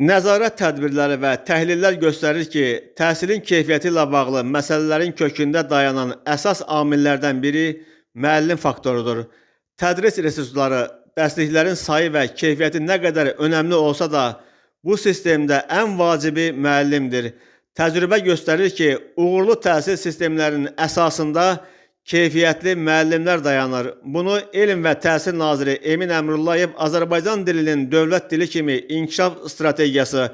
Nəzarət tədbirləri və təhlillər göstərir ki, təhsilin keyfiyyəti ilə bağlı məsələlərin kökündə dayanan əsas amillərdən biri müəllim faktorudur. Tədris resursları, dərsliklərin sayı və keyfiyyəti nə qədər önəmli olsa da, bu sistemdə ən vacibi müəllimdir. Təcrübə göstərir ki, uğurlu təhsil sistemlərinin əsasında keyfiyyətli müəllimlər dayanır. Bunu Elm və Təhsil Naziri Emin Əmrullayev Azərbaycan dilinin dövlət dili kimi inkişaf strategiyası,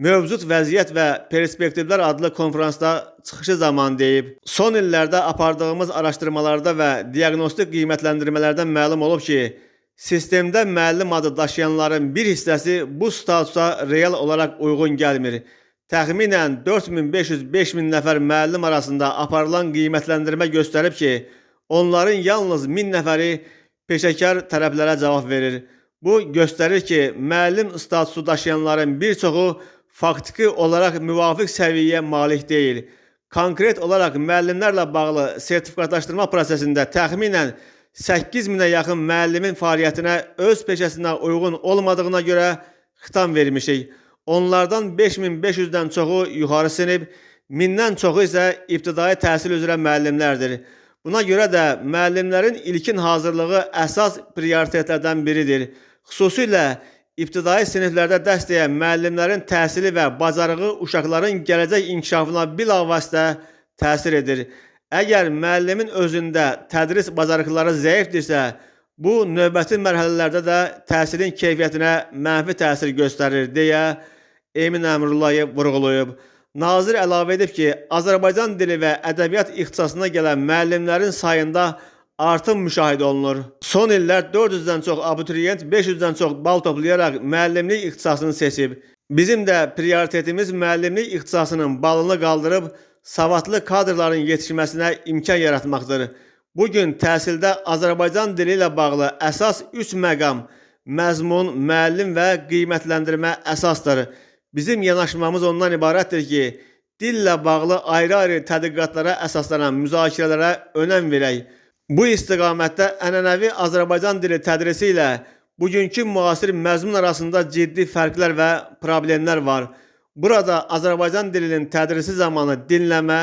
mövcud vəziyyət və perspektivlər adlı konferansda çıxışı zamanı deyib. Son illərdə apardığımız araşdırmalarda və diaqnostik qiymətləndirmələrdən məlum olub ki, sistemdə müəllim adı daşıyanların bir hissəsi bu statusa real olaraq uyğun gəlmir. Təxminən 4500-5000 nəfər müəllim arasında aparılan qiymətləndirmə göstərib ki, onların yalnız 1000 nəfəri peşəkar tələblərə cavab verir. Bu göstərir ki, müəllim statusu daşıyanların bir çoxu faktiki olaraq müvafiq səviyyəyə malik deyil. Konkret olaraq müəllimlərlə bağlı sertifikatlaşdırma prosesində təxminən 8000-ə yaxın müəllimin fəaliyyətinə öz peşəsinə uyğun olmadığına görə xitam vermişik. Onlardan 5500-dən çoxu yuxarı sinif, 1000-dən çoxu isə ibtidai təhsil üzrə müəllimlərdir. Buna görə də müəllimlərin ilkin hazırlığı əsas prioritetlərdən biridir. Xüsusilə ibtidai siniflərdə dərs deyən müəllimlərin təhsili və bacarığı uşaqların gələcək inkişafına bilavasitə təsir edir. Əgər müəllimin özündə tədris bacarıqları zəifdirsə, bu növbəti mərhələlərdə də təhsilin keyfiyyətinə mənfi təsir göstərir deyə Emin Əmrullayev vurğulayıb. Nazir əlavə edib ki, Azərbaycan dili və ədəbiyyat ixtisasına gələn müəllimlərin sayında artım müşahidə olunur. Son illər 400-dən çox abituriyent 500-dən çox bal toplayaraq müəllimlik ixtisasını seçib. Bizim də prioritetimiz müəllimlik ixtisasının balını qaldırıb savadlı kadrların yetişməsinə imkan yaratmaqdır. Bugün təhsildə Azərbaycan dili ilə bağlı əsas 3 məqam məzmun, müəllim və qiymətləndirmə əsasdır. Bizim yanaşmamız ondan ibarətdir ki, dillə bağlı ayrı-ayrı tədqiqatlara əsaslanan müzakirələrə önəm verək. Bu istiqamətdə ənənəvi Azərbaycan dili tədrisi ilə bugünkü müasir məzmun arasında ciddi fərqlər və problemlər var. Burada Azərbaycan dilinin tədrisi zamanı dinləmə,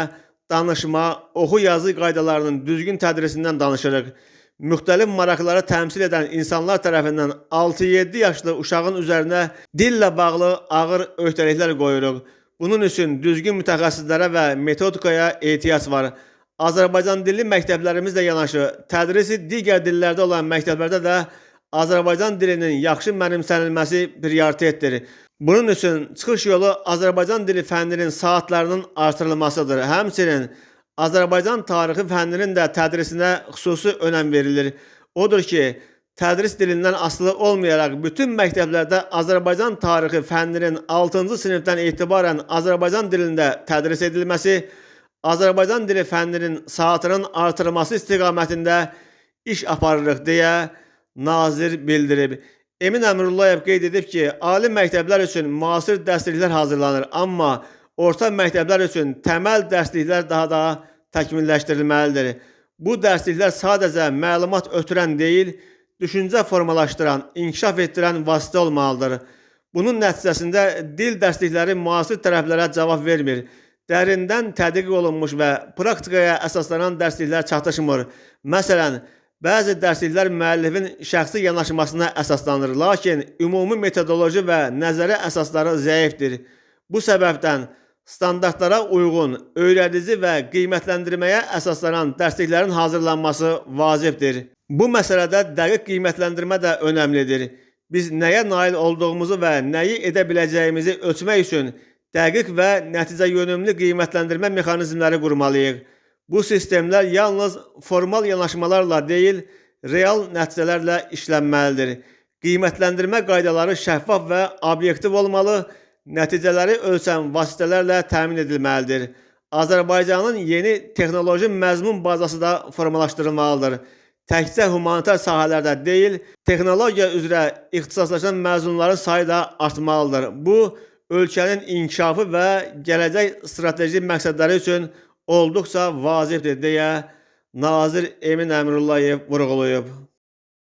danışma, oxu-yazı qaydalarının düzgün tədrisindən danışırıq. Müxtəlif maraqları təmsil edən insanlar tərəfindən 6-7 yaşlı uşağın üzərinə dillə bağlı ağır öhdəliklər qoyuruq. Bunun üçün düzgün mütəxəssislərə və metodikaya ehtiyac var. Azərbaycan dilli məktəblərimizlə yanaşı, tədrisi digər dillərdə olan məktəblərdə də Azərbaycan dilinin yaxşı mənimsənilməsi prioritetdir. Bunun üçün çıxış yolu Azərbaycan dili fənninin saatlarının artırılmasıdır. Həmçinin Azərbaycan tarixi fənninin də tədrisinə xüsusi önəm verilir. Odur ki, tədris dilindən asılı olmayaraq bütün məktəblərdə Azərbaycan tarixi fənninin 6-cı sinifdən etibarən Azərbaycan dilində tədris edilməsi, Azərbaycan dili fənninin saatının artırılması istiqamətində iş aparırıq deyə nazir bildirib. Emin Əmrullayev qeyd edib ki, ali məktəblər üçün müasir dərsliklər hazırlanır, amma orta məktəblər üçün təməl dərsliklər daha da təkmilləşdirilməlidir. Bu dərsliklər sadəcə məlumat ötürən deyil, düşüncə formalaşdıran, inkişaf etdirən vasitə olmalıdır. Bunun nəticəsində dil dərslikləri müasir tərəflərə cavab vermir. Dərindən tədqiq olunmuş və praktikaya əsaslanan dərsliklər çatışmır. Məsələn, bəzi dərsliklər müəllifin şəxsi yanaşmasına əsaslanır, lakin ümumi metodoloji və nəzəri əsasları zəifdir. Bu səbəbdən standartlara uyğun, öyrədici və qiymətləndirməyə əsaslanan dərsliklərin hazırlanması vacibdir. Bu məsələdə dəqiq qiymətləndirmə də önəmlidir. Biz nəyə nail olduğumuzu və nəyi edə biləcəyimizi ölçmək üçün dəqiq və nəticə yönümlü qiymətləndirmə mexanizmləri qurmalıyıq. Bu sistemlər yalnız formal yanaşmalarla deyil, real nəticələrlə işlənməlidir. Qiymətləndirmə qaydaları şəffaf və obyektiv olmalı, nəticələri ölçən vasitələrlə təmin edilməlidir. Azərbaycanın yeni texnoloji məzmun bazası da formalaşdırılmalıdır. Təkcə humanitar sahələrdə deyil, texnologiya üzrə ixtisaslaşan məzunların sayı da artmalıdır. Bu, ölkənin inkişafı və gələcək strateji məqsədləri üçün olduqca vacibdir deyə nazir Emin Əmrullayev vurğulayıb.